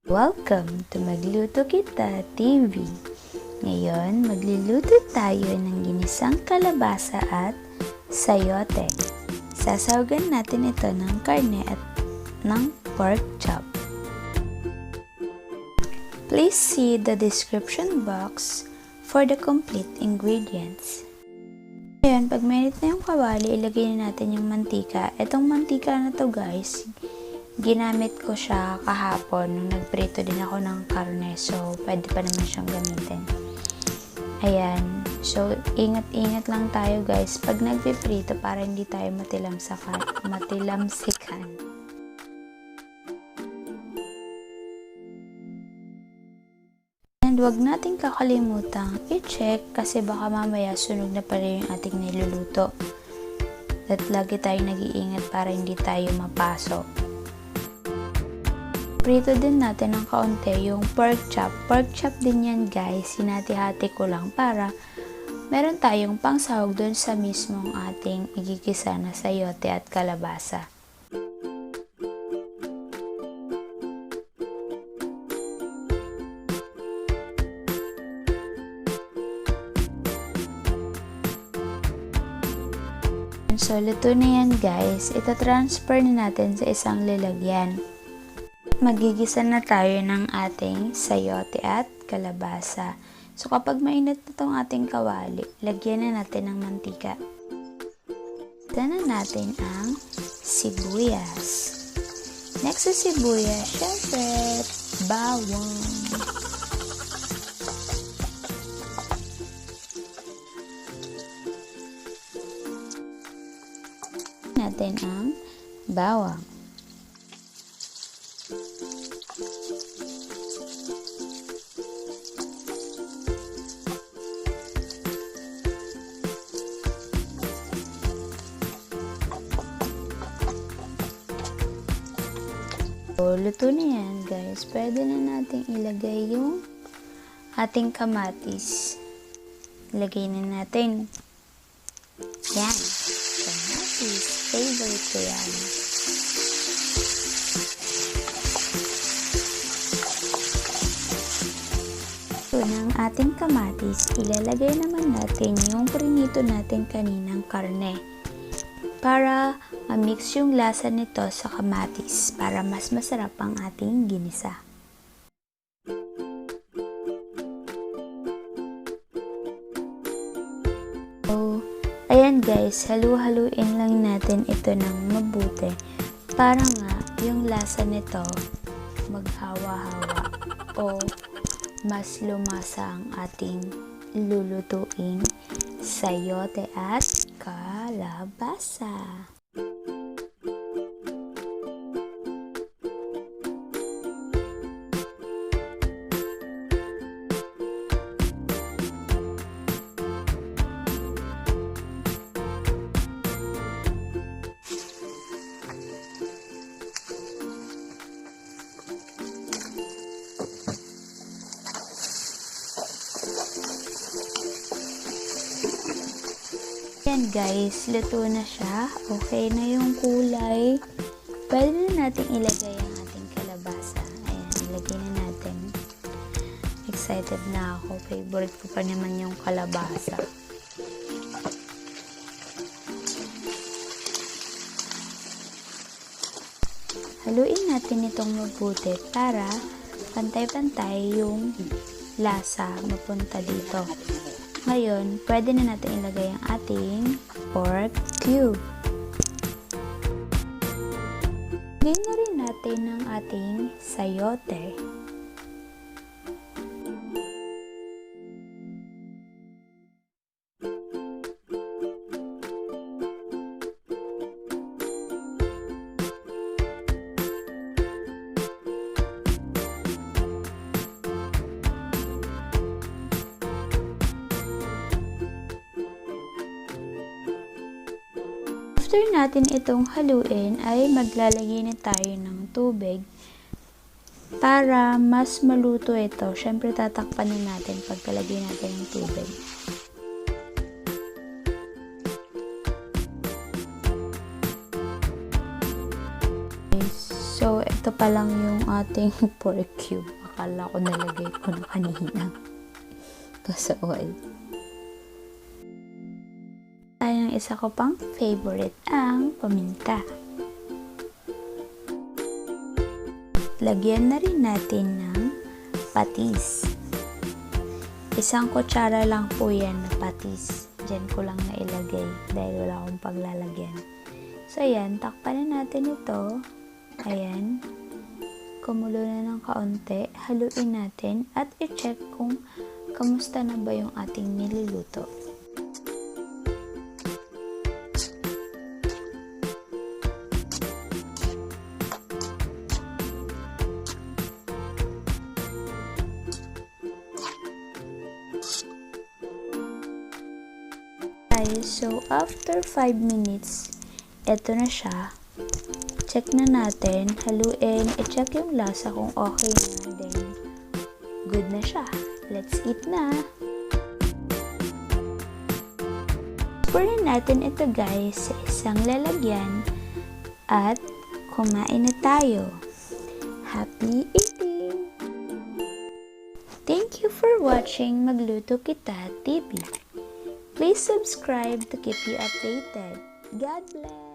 Welcome to Magluto Kita TV. Ngayon, magluluto tayo ng ginisang kalabasa at sayote. Sasawagan natin ito ng karne at ng pork chop. Please see the description box for the complete ingredients. Ngayon, pag mainit na yung kawali, ilagay na natin yung mantika. Itong mantika na to guys, ginamit ko siya kahapon nung nagprito din ako ng karne. So, pwede pa naman siyang gamitin. Ayan. So, ingat-ingat lang tayo guys pag nagpiprito para hindi tayo matilamsikan. And wag nating kakalimutang i-check kasi baka mamaya sunog na pala yung ating niluluto. At lagi tayong nag-iingat para hindi tayo mapaso. Prito din natin ng kaunti yung pork chop. Pork chop din yan guys, hinati-hati ko lang para meron tayong pangsahog dun sa mismong ating igigisa na sayote at kalabasa. So, luto na yan guys. Ita-transfer na natin sa isang lalagyan. Magigisa na tayo ng ating sayote at kalabasa. So, kapag mainit na itong ating kawali, lagyan na natin ng mantika. Lagyan na natin ang sibuyas. Next sa sibuyas, syempre, bawang. Natin ang bawang. So, luto na yan guys. Pwede na natin ilagay yung ating kamatis. Ilagay na natin. Yan. Kamatis. Favorite ko yan. So, ng ating kamatis, ilalagay naman natin yung prinito natin kaninang karne. Para ma-mix yung lasa nito sa kamatis para mas masarap ang ating ginisa. So, ayan guys, halu-haluin lang natin ito ng mabuti para nga yung lasa nito maghawa-hawa o mas lumasa ang ating lulutuing sayote at kalabasa. Yan guys, luto na siya. Okay na yung kulay. Pwede na natin ilagay ang ating kalabasa. Ayan, ilagay na natin. Excited na ako. Favorite ko pa naman yung kalabasa. Haluin natin itong mabuti para pantay-pantay yung lasa mapunta dito. Ngayon, pwede na natin ilagay ang ating pork cube. Lagyan na rin natin ang ating sayote. After natin itong haluin ay maglalagay na tayo ng tubig para mas maluto ito. Syempre tatakpan na natin pagkalagay natin ng tubig. So ito pa lang yung ating pork cube. Akala ko nalagay ko na kanina. Pasaway. Ang isa ko pang favorite, ang paminta. Lagyan na rin natin ng patis. 1 kutsara lang po yan na patis. Diyan ko lang nailagay dahil wala akong paglalagyan. So, ayan, takpan na natin ito. Ayan. Kumulo na ng kaunti. Haluin natin at i-check kung kamusta na ba yung ating niluluto. So, after 5 minutes, eto na siya. Check na natin, haluin, i-check yung lasa kung okay na, then good na siya. Let's eat na! Purin natin ito guys sa isang lalagyan at kumain na tayo. Happy eating! Thank you for watching Magluto Kita TV. Please subscribe to keep you updated. God bless!